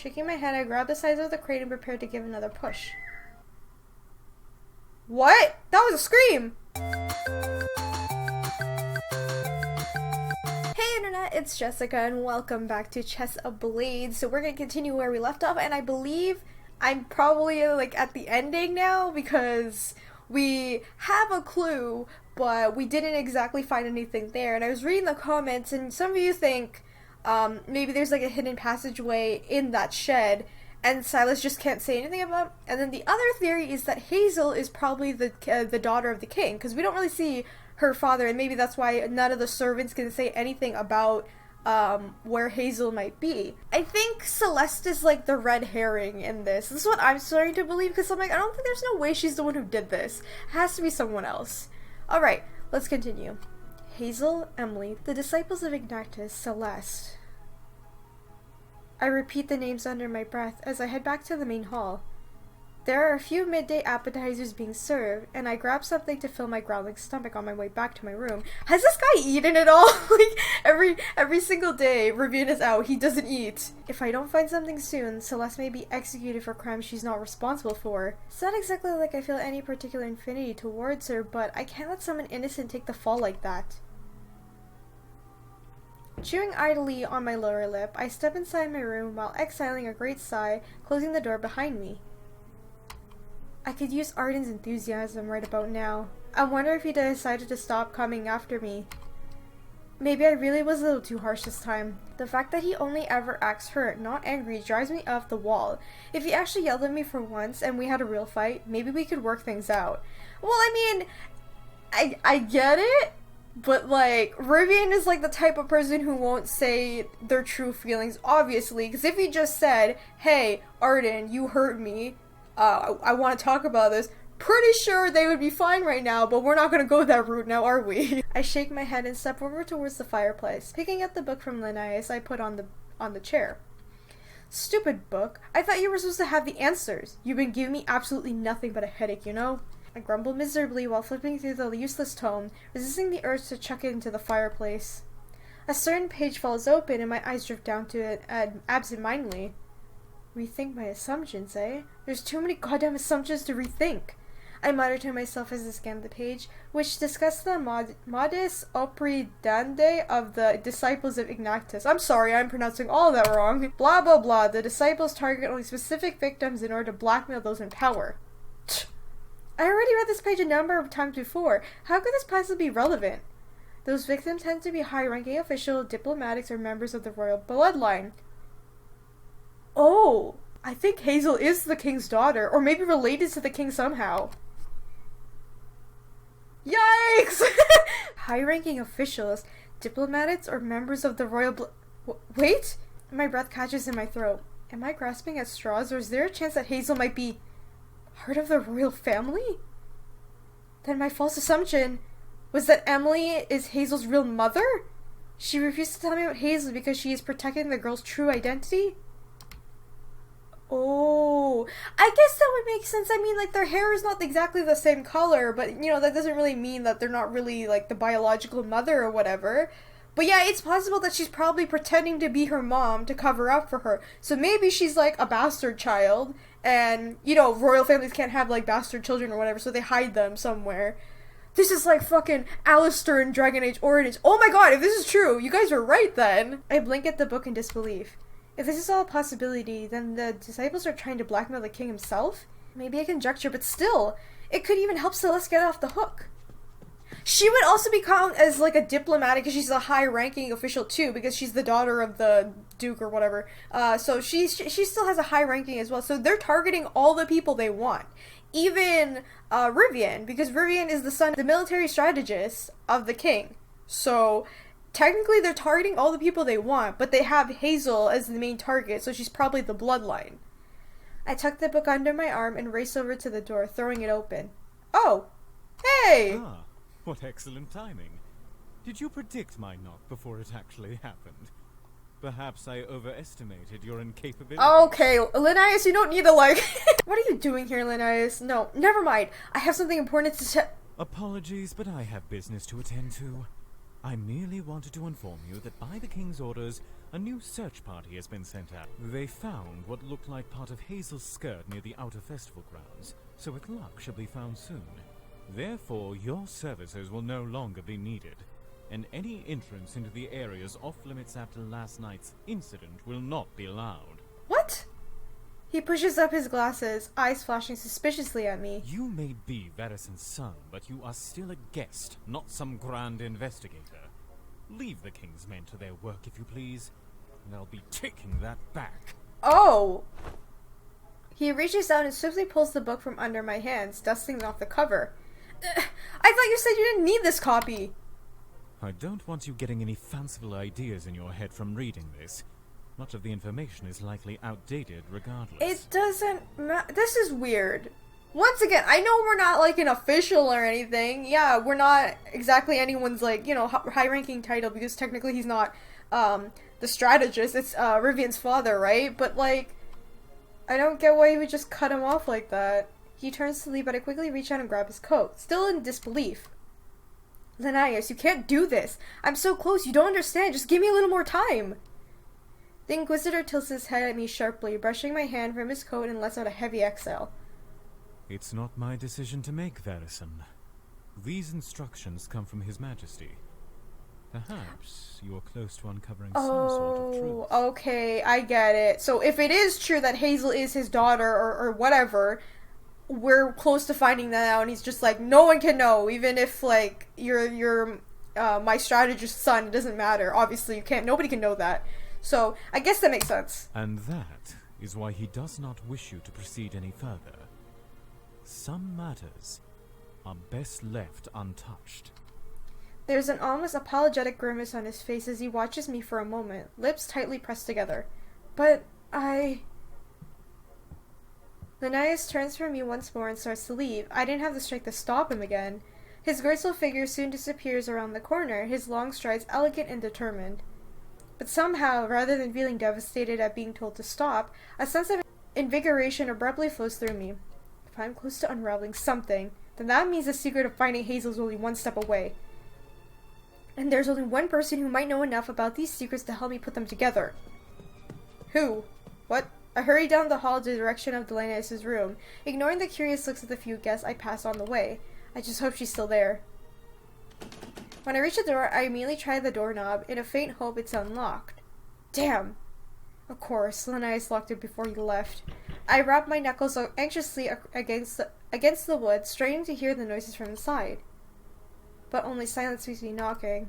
Shaking my head, I grab the sides of the crate and prepare to give another push. What? That was a scream! Hey internet, it's Jessica and welcome back to Chess Ablaze. So we're gonna continue where we left off, and I believe I'm probably like at the ending now because we have a clue, but we didn't exactly find anything there. And I was reading the comments, and some of you think maybe there's like a hidden passageway in that shed, and Silas just can't say anything about it. And then the other theory is that Hazel is probably the daughter of the king, because we don't really see her father, and maybe that's why none of the servants can say anything about where Hazel might be. I think Celeste is like the red herring in this. This is what I'm starting to believe, because I'm like, I don't think there's no way she's the one who did this. It has to be someone else. Alright, let's continue. Hazel, Emily, the disciples of Ignatius, Celeste. I repeat the names under my breath as I head back to the main hall. There are a few midday appetizers being served, and I grab something to fill my growling stomach on my way back to my room. Has this guy eaten at all? Like, every single day Rivian is out, he doesn't eat. If I don't find something soon, Celeste may be executed for crimes she's not responsible for. It's not exactly like I feel any particular affinity towards her, but I can't let someone innocent take the fall like that. Chewing idly on my lower lip, I step inside my room while exhaling a great sigh, closing the door behind me. I could use Arden's enthusiasm right about now. I wonder if he decided to stop coming after me. Maybe I really was a little too harsh this time. The fact that he only ever acts hurt, not angry, drives me off the wall. If he actually yelled at me for once and we had a real fight, maybe we could work things out. Well, I mean, I get it. But, like, Rivian is, like, the type of person who won't say their true feelings, obviously. Because if he just said, hey, Arden, you hurt me, I want to talk about this, pretty sure they would be fine right now, but we're not going to go that route now, are we? I shake my head and step over towards the fireplace. Picking up the book from Linnaeus, I put on the chair. Stupid book. I thought you were supposed to have the answers. You've been giving me absolutely nothing but a headache, you know? I grumble miserably while flipping through the useless tome, resisting the urge to chuck it into the fireplace. A certain page falls open and my eyes drift down to it absent-mindedly. Rethink my assumptions, eh? There's too many goddamn assumptions to rethink. I mutter to myself as I scan the page, which discusses the modus operandi of the disciples of Ignatius. I'm sorry, I'm pronouncing all of that wrong. Blah blah blah. The disciples target only specific victims in order to blackmail those in power. I already read this page a number of times before. How could this possibly be relevant? Those victims tend to be high-ranking officials, diplomatics, or members of the royal bloodline. Oh, I think Hazel is the king's daughter, or maybe related to the king somehow. Yikes! High-ranking officials, diplomatics, or members of the royal wait? My breath catches in my throat. Am I grasping at straws, or is there a chance that Hazel might be part of the royal family? Then my false assumption was that Emily is Hazel's real mother? She refused to tell me about Hazel because she is protecting the girl's true identity? Oh, I guess that would make sense. I mean, like, their hair is not exactly the same color, but, you know, that doesn't really mean that they're not really, like, the biological mother or whatever. But yeah, it's possible that she's probably pretending to be her mom to cover up for her. So maybe she's, like, a bastard child, and, you know, royal families can't have, like, bastard children or whatever, so they hide them somewhere. This is like fucking Alistair in Dragon Age Origins. Oh my god, if this is true, you guys are right then! I blink at the book in disbelief. If this is all a possibility, then the disciples are trying to blackmail the king himself? Maybe a conjecture, but still, it could even help Celeste get off the hook. She would also be called as like a diplomat because she's a high-ranking official too, because she's the daughter of the duke or whatever. So she still has a high ranking as well. So they're targeting all the people they want. Even Rivian, because Rivian is the son of the military strategist of the king. So technically they're targeting all the people they want, but they have Hazel as the main target, so she's probably the bloodline. I tuck the book under my arm and race over to the door, throwing it open. Oh! Hey! Ah, what excellent timing. Did you predict my knock before it actually happened? Perhaps I overestimated your incapability. Okay, Linnaeus, you don't need to like... What are you doing here, Linnaeus? No, never mind. I have something important to tell... Apologies, but I have business to attend to. I merely wanted to inform you that by the king's orders, A new search party has been sent out. They found what looked like part of Hazel's skirt near the outer festival grounds, so with luck she'll be found soon. Therefore, your services will no longer be needed, and any entrance into the areas off-limits after last night's incident will not be allowed. What? He pushes up his glasses, eyes flashing suspiciously at me. You may be Varrison's son, but you are still a guest, not some grand investigator. Leave the King's men to their work, if you please, and I'll be taking that back. Oh! He reaches out and swiftly pulls the book from under my hands, dusting off the cover. I thought you said you didn't need this copy! I don't want you getting any fanciful ideas in your head from reading this. Much of the information is likely outdated regardless. It doesn't matter. This is weird. Once again, I know we're not like an official or anything. Yeah, we're not exactly anyone's like, you know, high-ranking title because technically he's not the strategist. It's Rivian's father, right? But like, I don't get why he would just cut him off like that. He turns to leave, but I quickly reach out and grab his coat, still in disbelief. Linnaeus, you can't do this. I'm so close, you don't understand. Just give me a little more time. The Inquisitor tilts his head at me sharply, brushing my hand from his coat and lets out a heavy exhale. It's not my decision to make, Varrison. These instructions come from His Majesty. Perhaps you are close to uncovering some sort of truth. Oh, okay, I get it. So if it is true that Hazel is his daughter or whatever, we're close to finding that out, and he's just like, no one can know, even if like you're my strategist's son, it doesn't matter. Obviously, nobody can know that. So, I guess that makes sense. And that is why he does not wish you to proceed any further. Some matters are best left untouched. There's an almost apologetic grimace on his face as he watches me for a moment, lips tightly pressed together. But Linnaeus turns from me once more and starts to leave. I didn't have the strength to stop him again. His graceful figure soon disappears around the corner, his long strides elegant and determined. But somehow, rather than feeling devastated at being told to stop, a sense of invigoration abruptly flows through me. If I'm close to unraveling something, then that means the secret of finding Hazel is only one step away. And there's only one person who might know enough about these secrets to help me put them together. Who? What? I hurry down the hall to the direction of Linnaeus' room. Ignoring the curious looks of the few guests I pass on the way. I just hope she's still there. When I reach the door, I immediately try the doorknob, in a faint hope it's unlocked. Damn! Of course, Linnaeus locked it before he left. I wrap my knuckles anxiously against the wood, straining to hear the noises from inside. But only silence meets me knocking.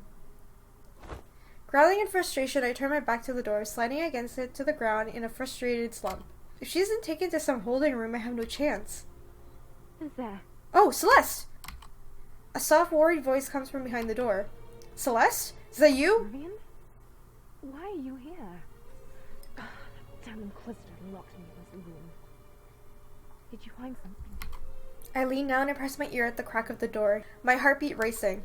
Growling in frustration, I turn my back to the door, sliding against it to the ground in a frustrated slump. If she isn't taken to some holding room, I have no chance. Who's there? Oh, Celeste! A soft, worried voice comes from behind the door. Celeste? Is that you? Rivian? Why are you here? Ugh, that damn Inquisitor locked me in this room. Did you find something? I lean down and press my ear at the crack of the door, my heartbeat racing.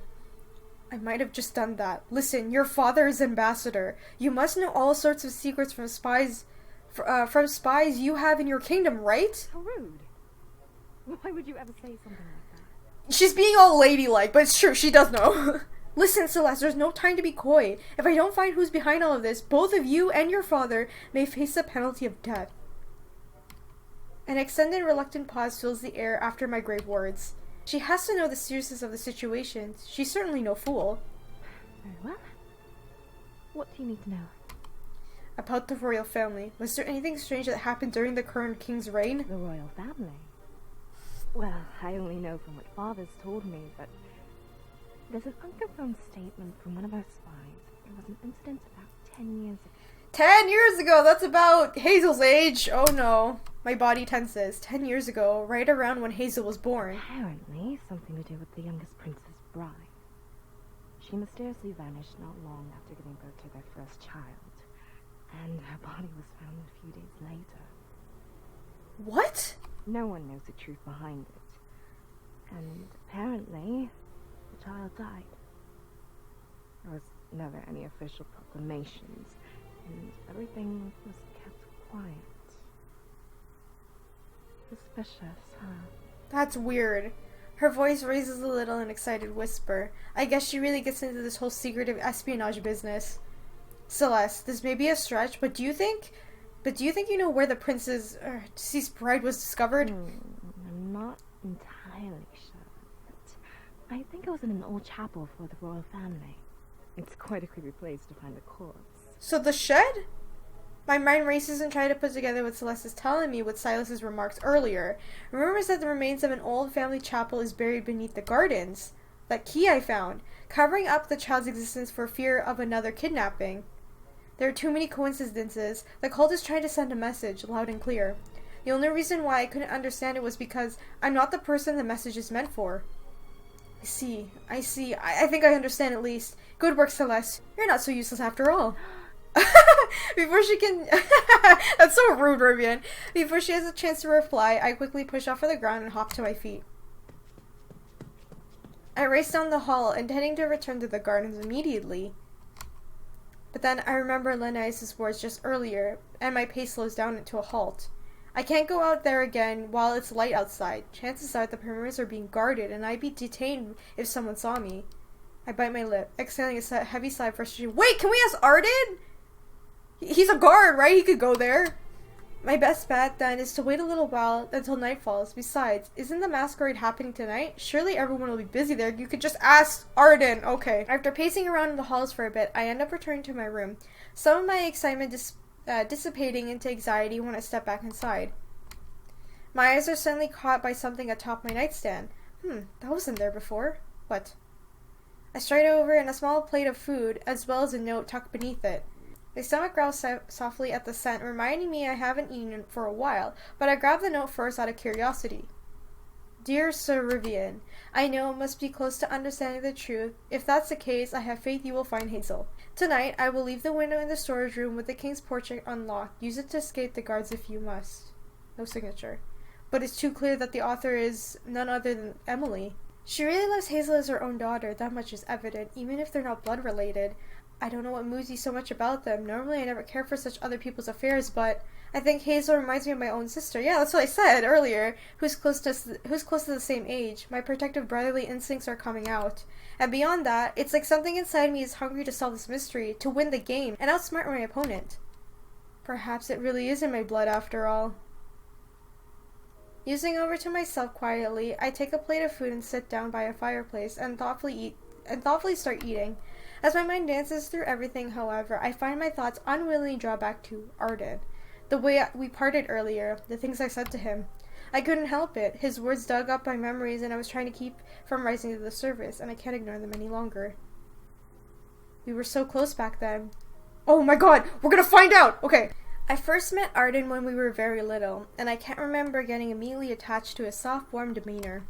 I might have just done that. Listen, your father is ambassador. You must know all sorts of secrets from spies you have in your kingdom, right? How rude. Why would you ever say something like that? She's being all ladylike, but it's true, she does know. Listen, Celeste, there's no time to be coy. If I don't find who's behind all of this, both of you and your father may face the penalty of death. An extended, reluctant pause fills the air after my grave words. She has to know the seriousness of the situation. She's certainly no fool. Very well. What do you need to know? About the royal family. Was there anything strange that happened during the current king's reign? The royal family? Well, I only know from what Father's told me, but there's an unconfirmed statement from one of our spies. There was an incident about 10 years ago. 10 years ago! That's about Hazel's age! Oh no. My body tenses. 10 years ago, right around when Hazel was born. Apparently, something to do with the youngest prince's bride. She mysteriously vanished not long after giving birth to their first child, and her body was found a few days later. What? No one knows the truth behind it, and apparently, the child died. There was never any official proclamations, and everything was kept quiet. Suspicious, huh? That's weird. Her voice raises a little in an excited whisper. I guess she really gets into this whole secretive espionage business. Celeste, this may be a stretch, but do you think you know where the prince's deceased bride was discovered? I'm not entirely sure, but I think it was in an old chapel for the royal family. It's quite a creepy place to find a corpse. So the shed? My mind races and tries to put together what Celeste is telling me with Silas's remarks earlier. Rumors that the remains of an old family chapel is buried beneath the gardens. That key I found, covering up the child's existence for fear of another kidnapping. There are too many coincidences. The cult is trying to send a message, loud and clear. The only reason why I couldn't understand it was because I'm not the person the message is meant for. I see. I think I understand at least. Good work, Celeste. You're not so useless after all. Before she can... That's so rude, Rivian. Before she has a chance to reply, I quickly push off of the ground and hop to my feet. I race down the hall, intending to return to the gardens immediately. But then I remember Linnaeus' words just earlier, and my pace slows down to a halt. I can't go out there again while it's light outside. Chances are the perimeters are being guarded, and I'd be detained if someone saw me. I bite my lip, exhaling a heavy sigh of frustration. Wait, can we ask Arden? He's a guard, right? He could go there. My best bet, then, is to wait a little while until night falls. Besides, isn't the masquerade happening tonight? Surely everyone will be busy there. You could just ask Arden. Okay. After pacing around in the halls for a bit, I end up returning to my room. Some of my excitement dissipating into anxiety when I step back inside. My eyes are suddenly caught by something atop my nightstand. That wasn't there before. What? I stride over in a small plate of food, as well as a note tucked beneath it. My stomach growls softly at the scent, reminding me I haven't eaten for a while, but I grab the note first out of curiosity. Dear Sir Rivian, I know it must be close to understanding the truth. If that's the case, I have faith you will find Hazel. Tonight, I will leave the window in the storage room with the king's portrait unlocked. Use it to escape the guards if you must. No signature. But it's too clear that the author is none other than Emily. She really loves Hazel as her own daughter, that much is evident, even if they're not blood related. I don't know what moves you so much about them. Normally I never care for such other people's affairs, but I think Hazel reminds me of my own sister. Yeah, that's what I said earlier. Who's close to the same age. My protective brotherly instincts are coming out. And beyond that, it's like something inside me is hungry to solve this mystery, to win the game, and outsmart my opponent. Perhaps it really is in my blood after all. Musing over to myself quietly, I take a plate of food and sit down by a fireplace and thoughtfully start eating. As my mind dances through everything, however, I find my thoughts unwillingly draw back to Arden. The way we parted earlier, the things I said to him. I couldn't help it. His words dug up my memories and I was trying to keep from rising to the surface, and I can't ignore them any longer. We were so close back then. Oh my god, we're gonna find out! Okay. I first met Arden when we were very little, and I can't remember getting immediately attached to his soft, warm demeanor.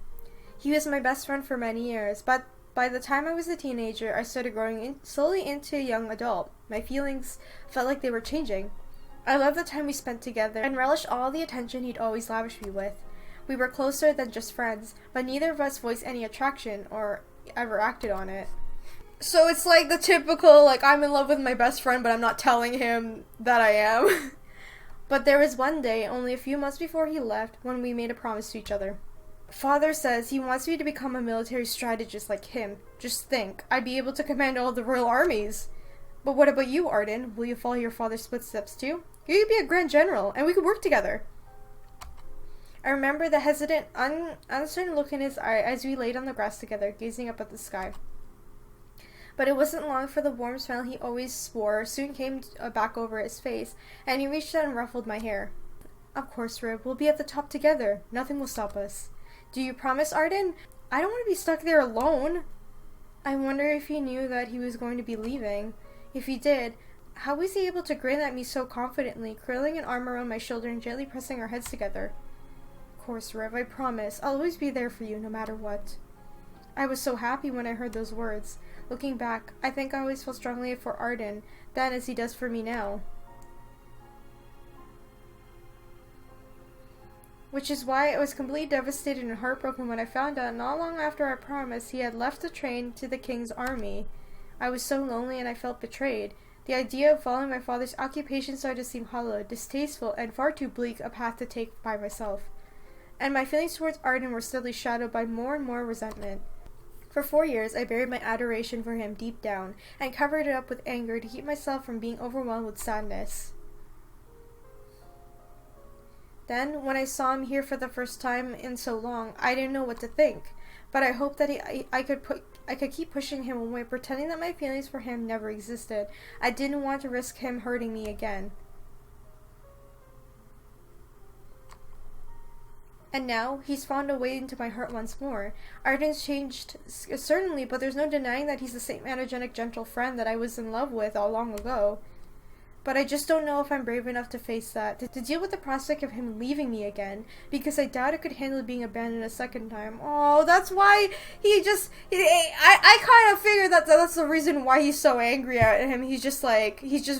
He was my best friend for many years, but by the time I was a teenager, I started growing slowly into a young adult. My feelings felt like they were changing. I loved the time we spent together and relished all the attention he'd always lavished me with. We were closer than just friends, but neither of us voiced any attraction or ever acted on it. So it's like the typical, like, I'm in love with my best friend, but I'm not telling him that I am. But there was one day, only a few months before he left, when we made a promise to each other. Father says he wants me to become a military strategist like him. Just think, I'd be able to command all the royal armies. But what about you, Arden? Will you follow your father's footsteps too? You could be a grand general, and we could work together. I remember the hesitant, uncertain look in his eye as we laid on the grass together, gazing up at the sky. But it wasn't long for the warm smile he always wore soon came back over his face, and he reached out and ruffled my hair. Of course, Rib, we'll be at the top together. Nothing will stop us. Do you promise, Arden? I don't want to be stuck there alone. I wonder if he knew that he was going to be leaving. If he did, how was he able to grin at me so confidently, curling an arm around my shoulder and gently pressing our heads together? Of course, Rev, I promise. I'll always be there for you, no matter what. I was so happy when I heard those words. Looking back, I think I always felt strongly for Arden, then as he does for me now. Which is why I was completely devastated and heartbroken when I found out not long after our promise he had left to train to the king's army. I was so lonely and I felt betrayed. The idea of following my father's occupation started to seem hollow, distasteful, and far too bleak a path to take by myself. And my feelings towards Arden were steadily shadowed by more and more resentment. For 4 years, I buried my adoration for him deep down, and covered it up with anger to keep myself from being overwhelmed with sadness. Then, when I saw him here for the first time in so long, I didn't know what to think. But I hoped that I could keep pushing him away, pretending that my feelings for him never existed. I didn't want to risk him hurting me again. And now, he's found a way into my heart once more. Arden's changed, certainly, but there's no denying that he's the same energetic, gentle friend that I was in love with all long ago. But I just don't know if I'm brave enough to face that, to deal with the prospect of him leaving me again, because I doubt I could handle being abandoned a second time. Oh, that's why I kind of figured that that's the reason why he's so angry at him. He's just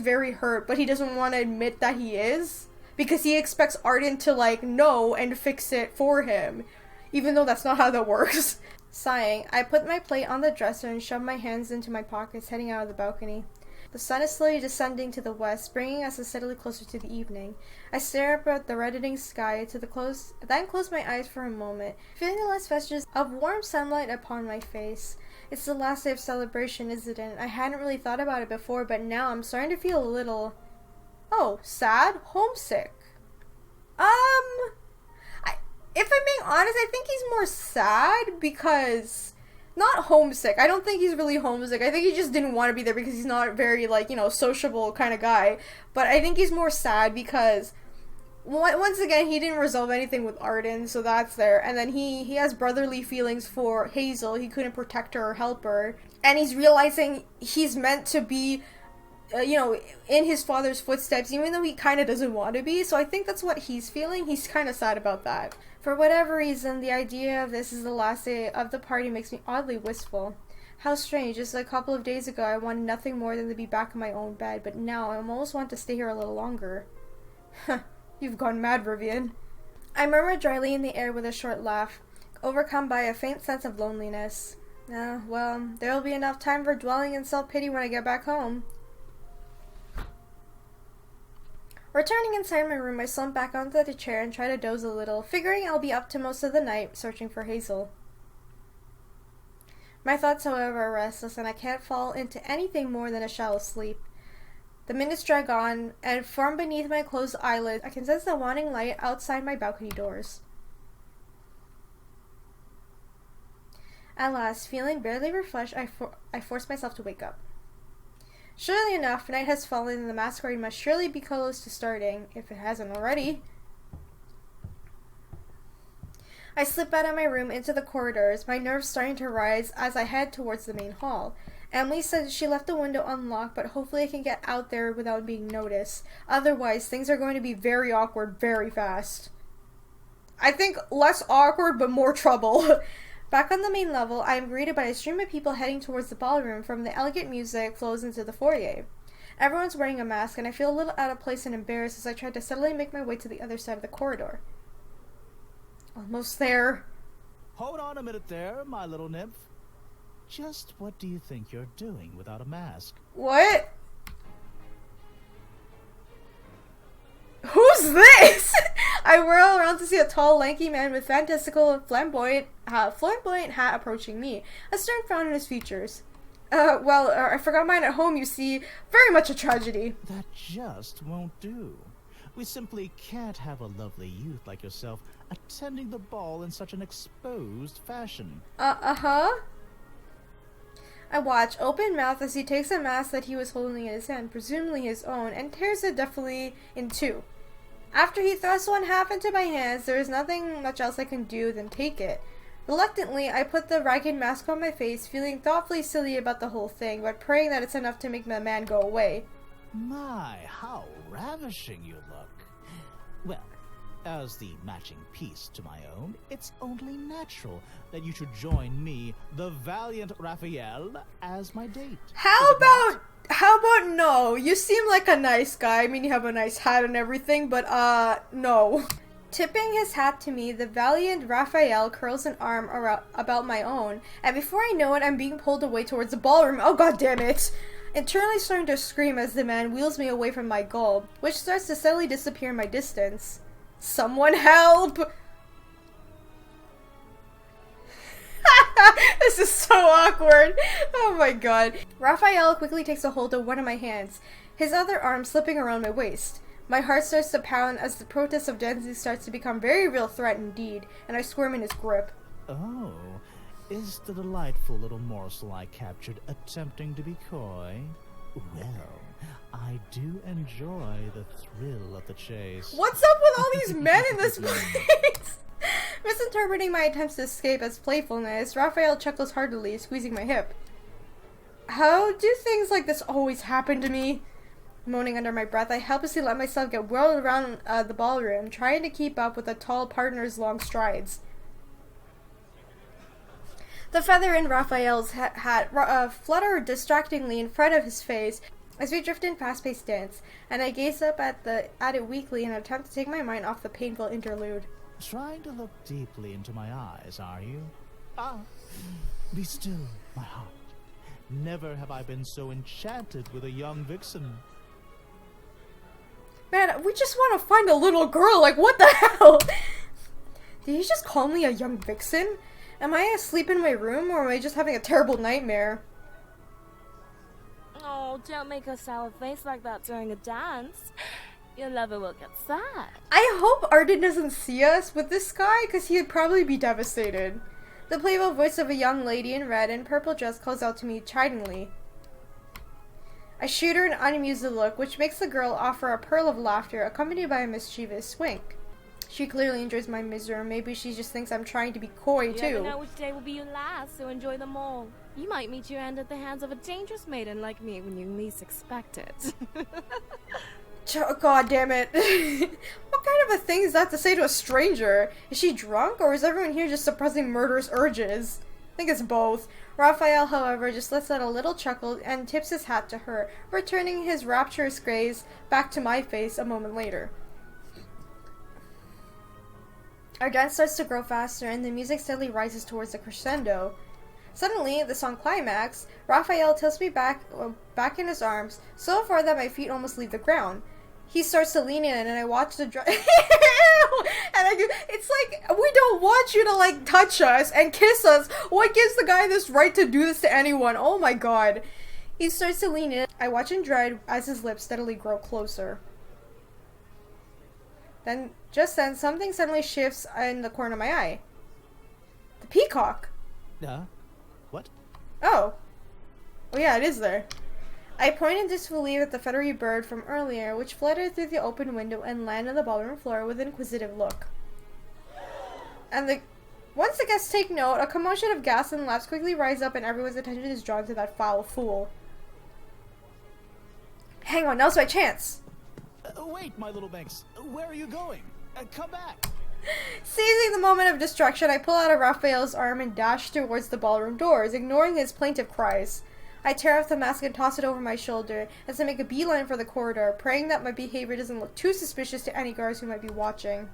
very hurt, but he doesn't want to admit that he is. Because he expects Arden to, know and fix it for him. Even though that's not how that works. Sighing, I put my plate on the dresser and shoved my hands into my pockets, heading out of the balcony. The sun is slowly descending to the west, bringing us steadily closer to the evening. I stare up at the reddening sky, then close my eyes for a moment, feeling the last vestiges of warm sunlight upon my face. It's the last day of celebration, isn't it? I hadn't really thought about it before, but now I'm starting to feel a little... sad? Homesick. If I'm being honest, I think he's more sad because... Not homesick. I don't think he's really homesick. I think he just didn't want to be there because he's not very, sociable kind of guy. But I think he's more sad because... Once again, he didn't resolve anything with Arden, so that's there. And then he has brotherly feelings for Hazel. He couldn't protect her or help her. And he's realizing he's meant to be... in his father's footsteps, even though he kind of doesn't want to be. So I think that's what he's feeling. He's kind of sad about that. For whatever reason, the idea of this is the last day of the party makes me oddly wistful. How strange, just a couple of days ago I wanted nothing more than to be back in my own bed, but now I almost want to stay here a little longer. You've gone mad, Rivian. I murmured dryly in the air with a short laugh, overcome by a faint sense of loneliness. Well, there'll be enough time for dwelling in self-pity when I get back home. Returning inside my room, I slumped back onto the chair and tried to doze a little, figuring I'll be up to most of the night searching for Hazel. My thoughts, however, are restless, and I can't fall into anything more than a shallow sleep. The minutes drag on, and from beneath my closed eyelids, I can sense the waning light outside my balcony doors. At last, feeling barely refreshed, I force myself to wake up. Surely enough, night has fallen and the masquerade must surely be close to starting, if it hasn't already. I slip out of my room into the corridors, my nerves starting to rise as I head towards the main hall. Emily said she left the window unlocked, but hopefully I can get out there without being noticed. Otherwise, things are going to be very awkward very fast. I think less awkward, but more trouble. Back on the main level, I am greeted by a stream of people heading towards the ballroom from the elegant music flows into the foyer. Everyone's wearing a mask, and I feel a little out of place and embarrassed as I try to steadily make my way to the other side of the corridor. Almost there. Hold on a minute there, my little nymph. Just what do you think you're doing without a mask? What? Who's this? I whirl around to see a tall, lanky man with fantastical, flamboyant hat approaching me, a stern frown in his features. I forgot mine at home, you see. Very much a tragedy. That just won't do. We simply can't have a lovely youth like yourself attending the ball in such an exposed fashion. Uh-huh. I watch, open-mouthed, as he takes a mask that he was holding in his hand, presumably his own, and tears it deftly in two. After he thrusts one half into my hands, there is nothing much else I can do than take it. Reluctantly, I put the ragged mask on my face, feeling thoughtfully silly about the whole thing, but praying that it's enough to make the man go away. My, how ravishing you look. Well, as the matching piece to my own, it's only natural that you should join me, the valiant Raphael, as my date. How about no? You seem like a nice guy. I mean, you have a nice hat and everything, but no. Tipping his hat to me, the valiant Raphael curls an arm about my own, and before I know it, I'm being pulled away towards the ballroom. Oh, god damn it! Internally starting to scream as the man wheels me away from my goal, which starts to steadily disappear in my distance. Someone help! This is so awkward. Oh my god. Raphael quickly takes a hold of one of my hands, his other arm slipping around my waist. My heart starts to pound as the protest of dancing starts to become very real threat indeed, and I squirm in his grip. Oh, is the delightful little morsel I captured attempting to be coy? Well, I do enjoy the thrill of the chase. What's up with all these men in this place? Misinterpreting my attempts to escape as playfulness, Raphael chuckles heartily, squeezing my hip. How do things like this always happen to me? Moaning under my breath, I helplessly let myself get whirled around the ballroom, trying to keep up with the tall partner's long strides. The feather in Raphael's hat fluttered distractingly in front of his face as we drift in fast-paced dance, and I gaze up at it weakly in an attempt to take my mind off the painful interlude. Trying to look deeply into my eyes, are you? Ah, be still, my heart. Never have I been so enchanted with a young vixen. Man, we just want to find a little girl, like what the hell? Did he just call me a young vixen? Am I asleep in my room, or am I just having a terrible nightmare? Oh, don't make a sour face like that during a dance. Your lover will get sad. I hope Arden doesn't see us with this guy, because he'd probably be devastated. The playful voice of a young lady in red and purple dress calls out to me chidingly. I shoot her an unamused look, which makes the girl offer a pearl of laughter, accompanied by a mischievous wink. She clearly enjoys my misery, or maybe she just thinks I'm trying to be coy, too. You never know which day will be your last, so enjoy them all. You might meet your end at the hands of a dangerous maiden like me when you least expect it. God damn it. What kind of a thing is that to say to a stranger? Is she drunk, or is everyone here just suppressing murderous urges? I think it's both. Raphael, however, just lets out a little chuckle and tips his hat to her, returning his rapturous gaze back to my face a moment later. Our dance starts to grow faster, and the music steadily rises towards the crescendo. Suddenly, the song climax, Raphael tilts me back in his arms, so far that my feet almost leave the ground. He starts to lean in, and I watch the it's like, we don't want you to, like, touch us and kiss us. What gives the guy this right to do this to anyone? Oh my god. He starts to lean in. I watch him dread as his lips steadily grow closer. Just then, something suddenly shifts in the corner of my eye. The peacock. What? Oh. Oh yeah, it is there. I point in disbelief at the feathery bird from earlier, which fluttered through the open window and landed on the ballroom floor with an inquisitive look. And once the guests take note, a commotion of gasps and laughs quickly rise up, and everyone's attention is drawn to that foul fool. Hang on, now's my chance! Wait, my little Banks. Where are you going? Come back! Seizing the moment of distraction, I pull out of Raphael's arm and dash towards the ballroom doors, ignoring his plaintive cries. I tear off the mask and toss it over my shoulder as I make a beeline for the corridor, praying that my behavior doesn't look too suspicious to any guards who might be watching.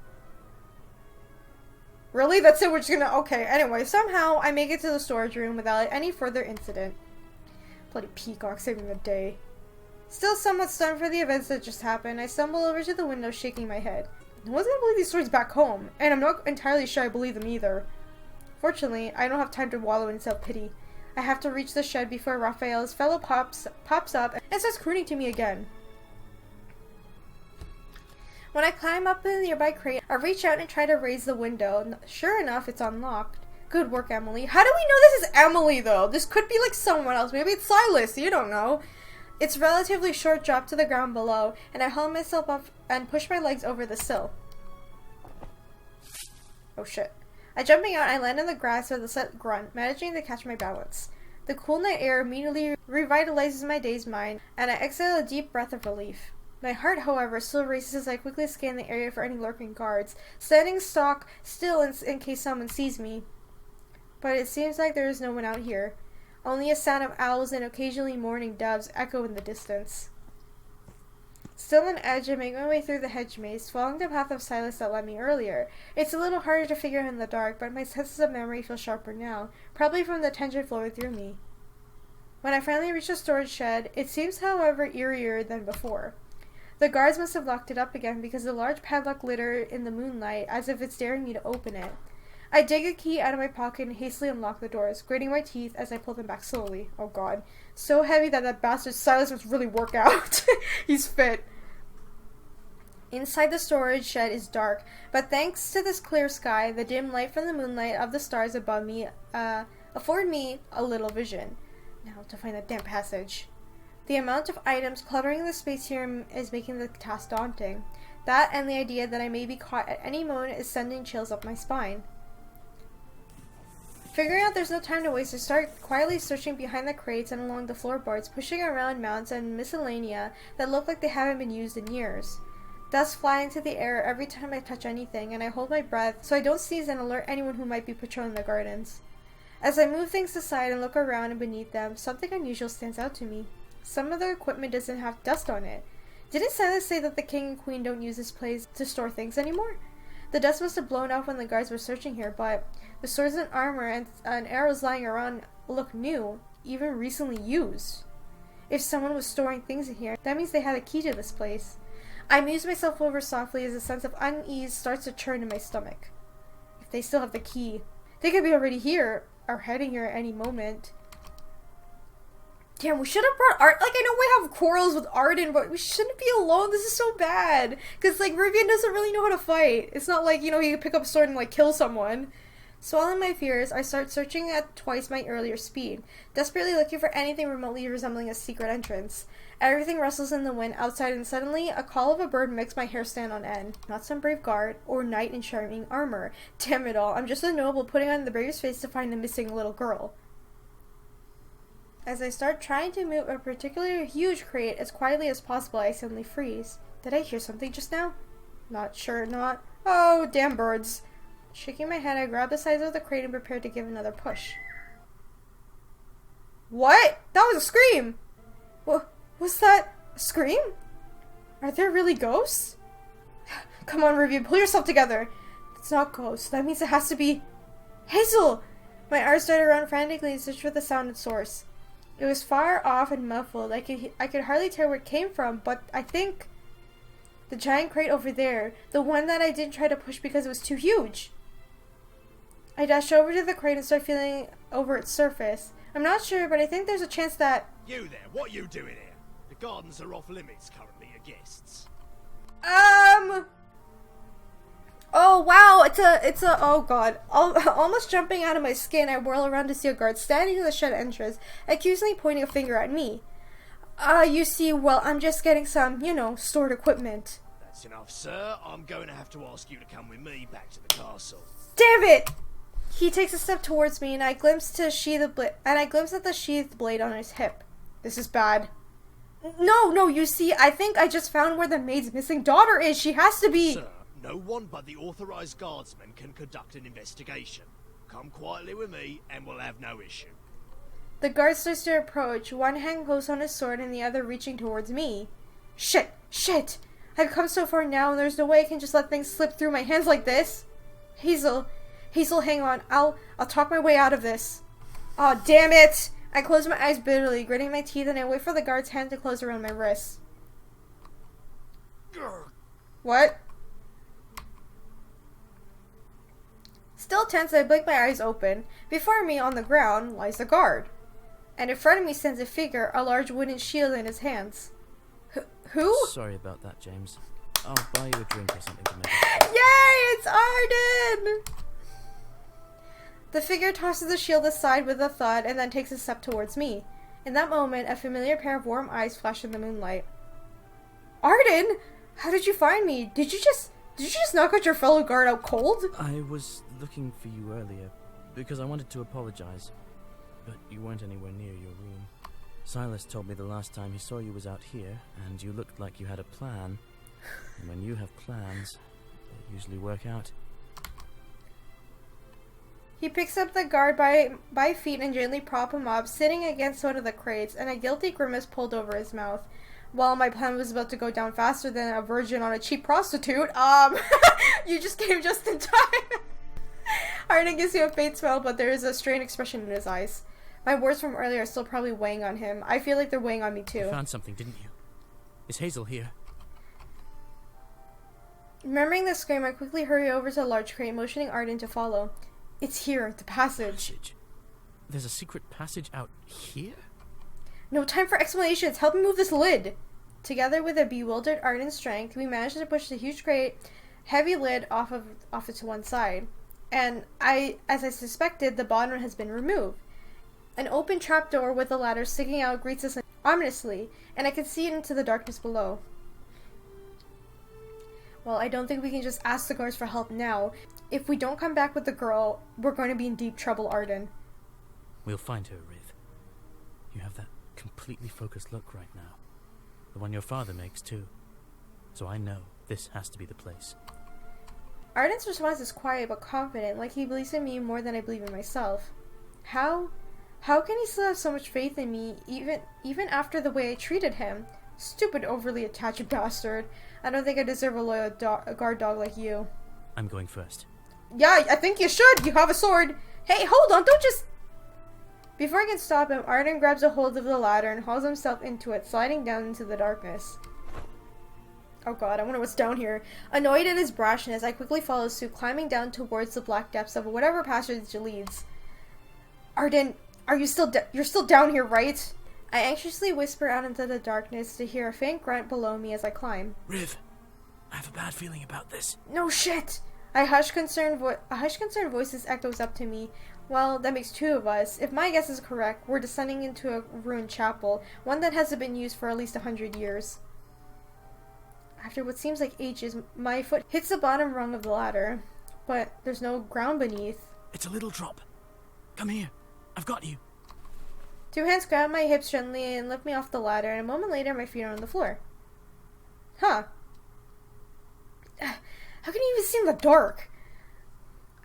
Really? That's it? We're just gonna... Okay, anyway, somehow I make it to the storage room without any further incident. Bloody peacock saving the day. Still somewhat stunned for the events that just happened, I stumble over to the window, shaking my head. I wasn't gonna believe these stories back home, and I'm not entirely sure I believe them either. Fortunately, I don't have time to wallow in self-pity. I have to reach the shed before Raphael's fellow pops up and starts crooning to me again. When I climb up in the nearby crate, I reach out and try to raise the window. Sure enough, it's unlocked. Good work, Emily. How do we know this is Emily, though? This could be like someone else. Maybe it's Silas. You don't know. It's a relatively short drop to the ground below, and I haul myself up and push my legs over the sill. Oh shit. Jumping out, I land on the grass with a set grunt, managing to catch my balance. The cool night air immediately revitalizes my dazed mind, and I exhale a deep breath of relief. My heart, however, still races as I quickly scan the area for any lurking guards, standing stock still in case someone sees me. But it seems like there is no one out here. Only a sound of owls and occasionally mourning doves echo in the distance. Still on edge, I make my way through the hedge maze, following the path of Silas that led me earlier. It's a little harder to figure in the dark, but my senses of memory feel sharper now, probably from the tension flowing through me. When I finally reach the storage shed, it seems, however, eerier than before. The guards must have locked it up again because the large padlock glitter in the moonlight, as if it's daring me to open it. I dig a key out of my pocket and hastily unlock the doors, grating my teeth as I pull them back slowly. Oh god. So heavy that bastard Silas must really work out. He's fit. Inside the storage shed is dark, but thanks to this clear sky, the dim light from the moonlight of the stars above me afford me a little vision. Now to find the damn passage. The amount of items cluttering the space here is making the task daunting. That and the idea that I may be caught at any moment is sending chills up my spine. Figuring out there's no time to waste, I start quietly searching behind the crates and along the floorboards, pushing around mounts and miscellanea that look like they haven't been used in years. Dust fly into the air every time I touch anything, and I hold my breath so I don't seize and alert anyone who might be patrolling the gardens. As I move things aside and look around and beneath them, something unusual stands out to me. Some of the equipment doesn't have dust on it. Didn't Silas say that the king and queen don't use this place to store things anymore? The dust must have blown off when the guards were searching here, but the swords and armor and arrows lying around look new, even recently used. If someone was storing things in here, that means they had a key to this place. I muse myself over softly as a sense of unease starts to churn in my stomach. If they still have the key, they could be already here, or heading here at any moment. Damn, we should have brought Art. Like, I know we have quarrels with Arden, but we shouldn't be alone. This is so bad. Because, like, Rivian doesn't really know how to fight. It's not like, you know, he can pick up a sword and, like, kill someone. Swallowing my fears, I start searching at twice my earlier speed, desperately looking for anything remotely resembling a secret entrance. Everything rustles in the wind outside, and suddenly, a call of a bird makes my hair stand on end. Not some brave guard, or knight in shining armor. Damn it all, I'm just a noble putting on the bravest face to find the missing little girl. As I start trying to move a particularly huge crate as quietly as possible, I suddenly freeze. Did I hear something just now? Not sure, not. Oh, damn birds. Shaking my head, I grab the sides of the crate and prepare to give another push. What? That was a scream! Was that a scream? Are there really ghosts? Come on, Rivian, pull yourself together. It's not ghosts. That means it has to be Hazel! My arms darted around frantically and searched for the sound and source. It was far off and muffled. I could hardly tell where it came from, but I think the giant crate over there, the one that I didn't try to push because it was too huge. I dashed over to the crate and started feeling over its surface. I'm not sure, but I think there's a chance that... You there, what are you doing here? The gardens are off limits currently to guests. Oh wow, it's a, oh god. Almost jumping out of my skin, I whirl around to see a guard standing in the shed entrance, accusingly pointing a finger at me. You see, well, I'm just getting some, you know, stored equipment. That's enough, sir. I'm going to have to ask you to come with me back to the castle. Damn it! He takes a step towards me, and I glimpse at the sheathed blade on his hip. This is bad. No, you see, I think I just found where the maid's missing daughter is. She has to be... Sir, no one but the authorized guardsman can conduct an investigation. Come quietly with me, and we'll have no issue. The guard starts to approach, one hand close on his sword and the other reaching towards me. Shit! I've come so far now, and there's no way I can just let things slip through my hands like this. Hazel, hang on. I'll talk my way out of this. Aw, damn it! I close my eyes bitterly, gritting my teeth, and I wait for the guard's hand to close around my wrists. What? Still tense, I blink my eyes open. Before me, on the ground, lies the guard. And in front of me stands a figure, a large wooden shield in his hands. Who? Sorry about that, James. I'll buy you a drink or something to make it. Yay! It's Arden! The figure tosses the shield aside with a thud and then takes a step towards me. In that moment, a familiar pair of warm eyes flash in the moonlight. Arden! How did you find me? Did you just knock out your fellow guard out cold? I was looking for you earlier because I wanted to apologize, but you weren't anywhere near your room. Silas told me the last time he saw you was out here, and you looked like you had a plan. And when you have plans, they usually work out. He picks up the guard by feet and gently prop him up, sitting against one of the crates, and a guilty grimace pulled over his mouth. While my plan was about to go down faster than a virgin on a cheap prostitute, you just came just in time. Arden gives you a faint smile, but there is a strained expression in his eyes. My words from earlier are still probably weighing on him. I feel like they're weighing on me too. You found something, didn't you? Is Hazel here? Remembering the scream, I quickly hurry over to the large crate, motioning Arden to follow. It's here, the passage. Passage? There's a secret passage out here? No time for explanations. Help me move this lid. Together with a bewildered Arden's strength, we managed to push the huge crate, heavy lid off it to one side. And as I suspected, the bottom has been removed. An open trapdoor with a ladder sticking out greets us ominously, and I can see it into the darkness below. Well, I don't think we can just ask the guards for help now. If we don't come back with the girl, we're going to be in deep trouble, Arden. We'll find her, Riv. You have that completely focused look right now. The one your father makes, too. So I know this has to be the place. Arden's response is quiet but confident, like he believes in me more than I believe in myself. How can he still have so much faith in me, even after the way I treated him? Stupid, overly attached bastard. I don't think I deserve a loyal guard dog like you. I'm going first. Yeah, I think you should. You have a sword. Hey, hold on, don't just... Before I can stop him, Arden grabs a hold of the ladder and hauls himself into it, sliding down into the darkness. Oh god, I wonder what's down here. Annoyed at his brashness, I quickly follow suit, climbing down towards the black depths of whatever passage leads. Arden, you're still down here, right? I anxiously whisper out into the darkness to hear a faint grunt below me as I climb. Riv, I have a bad feeling about this. No shit! A hushed concerned voice echoes up to me. Well, that makes two of us. If my guess is correct, we're descending into a ruined chapel, one that hasn't been used for at least 100 years. After what seems like ages, my foot hits the bottom rung of the ladder, but there's no ground beneath. It's a little drop. Come here. I've got you. Two hands grab my hips gently and lift me off the ladder, and a moment later my feet are on the floor. Huh. How can you even see in the dark?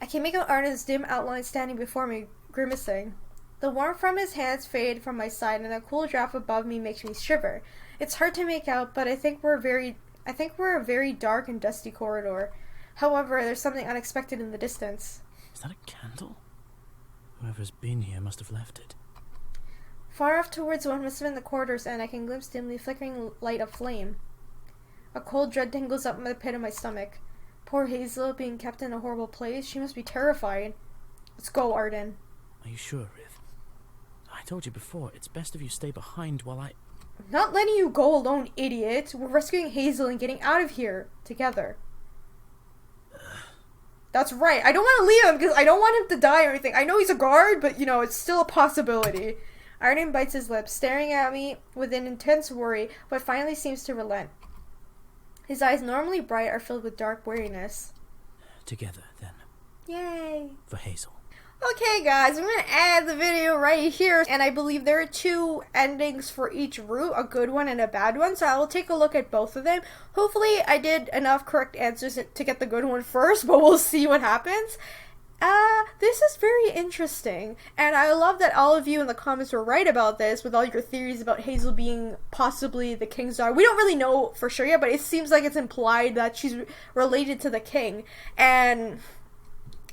I can make out Arden's dim outline standing before me, grimacing. The warmth from his hands fade from my side, and a cool draft above me makes me shiver. It's hard to make out, but I think we're a very dark and dusty corridor. However, there's something unexpected in the distance. Is that a candle? Whoever's been here must have left it. Far off towards what must have been the corridor's end, I can glimpse dimly flickering light of flame. A cold dread tingles up the pit of my stomach. Poor Hazel, being kept in a horrible place. She must be terrified. Let's go, Arden. Are you sure, Riv? I told you before, it's best if you stay behind while I... I'm not letting you go alone, idiot. We're rescuing Hazel and getting out of here together. That's right. I don't want to leave him because I don't want him to die or anything. I know he's a guard, but, you know, it's still a possibility. Arden bites his lips, staring at me with an intense worry, but finally seems to relent. His eyes, normally bright, are filled with dark weariness. Together, then. Yay. For Hazel. Okay, guys, I'm going to end the video right here, and I believe there are two endings for each route, a good one and a bad one, so I will take a look at both of them. Hopefully, I did enough correct answers to get the good one first, but we'll see what happens. This is very interesting, and I love that all of you in the comments were right about this, with all your theories about Hazel being possibly the king's daughter. We don't really know for sure yet, but it seems like it's implied that she's related to the king, and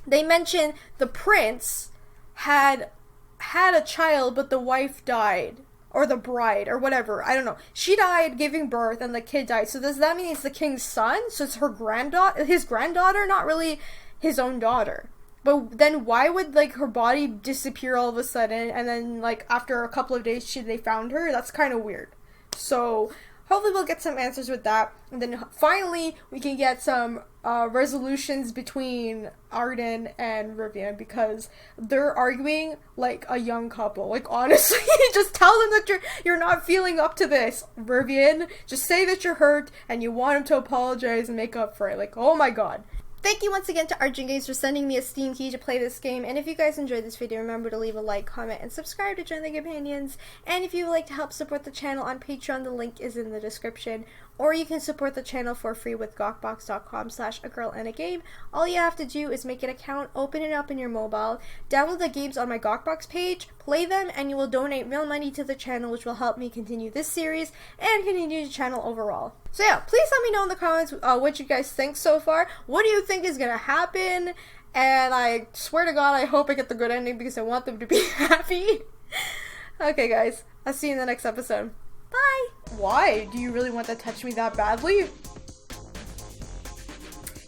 they mentioned the prince had a child, but the wife died, or the bride, or whatever, I don't know. She died giving birth, and the kid died, so does that mean it's the king's son? So it's his granddaughter, not really his own daughter. But then why would, like, her body disappear all of a sudden, and then, like, after a couple of days they found her? That's kind of weird. So, hopefully we'll get some answers with that. And then, finally, we can get some resolutions between Arden and Rivian, because they're arguing like a young couple. Like, honestly, just tell them that you're not feeling up to this, Rivian. Just say that you're hurt, and you want him to apologize and make up for it. Like, oh my god. Thank you once again to AGirlAndAGame for sending me a Steam key to play this game, and if you guys enjoyed this video, remember to leave a like, comment, and subscribe to join the companions, and if you would like to help support the channel on Patreon, the link is in the description, or you can support the channel for free with gawkbox.com/AGirlAndAGame. All you have to do is make an account, open it up in your mobile, download the games on my Gawkbox page, play them, and you will donate real money to the channel, which will help me continue this series and continue the channel overall. So yeah, please let me know in the comments what you guys think so far. What do you think is gonna happen? And I swear to God, I hope I get the good ending because I want them to be happy. Okay, guys, I'll see you in the next episode. Bye! Why? Do you really want to touch me that badly?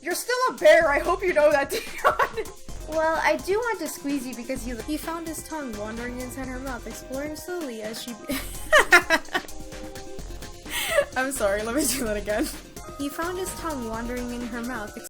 You're still a bear, I hope you know that, Dion. Well, I do want to squeeze you because he found his tongue wandering inside her mouth, exploring slowly as she... I'm sorry, let me do that again. He found his tongue wandering in her mouth,